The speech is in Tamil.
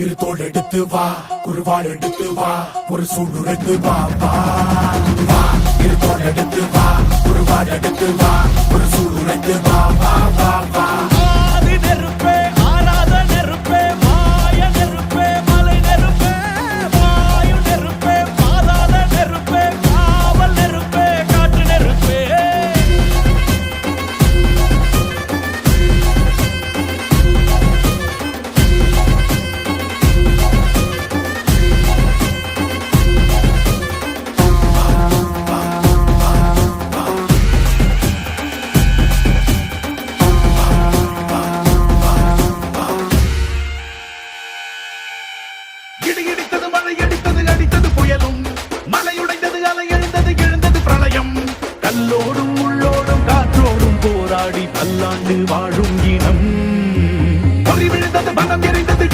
இரு தோள் எடுத்து வா குருவாள் எடுத்து வா ஒரு சூடு எடுத்து வா வா வா இரு தோள் எடுத்து வா குருவாள் எடுத்து வா ஒரு சூடு எடுத்து வா வா வா வா ஆதி நெருப்பே ஆராத நெருப்பே மாய நெருப்பே மலை நெருப்பே வாயு நெருப்பே பாதாள நெருப்பே காவல் நெருப்பே காற்று நெருப்பே இடி இடித்தது மழை அடித்தது அடித்தது புயலும் மலை உடைந்தது அலை எழுந்தது எழுந்தது பிரளயம் கல்லோடும் உள்ளோடும் காற்றோடும் போராடி பல்லாண்டு வாழும் இனம் பொறி விழுந்தது பலம் எரிந்தது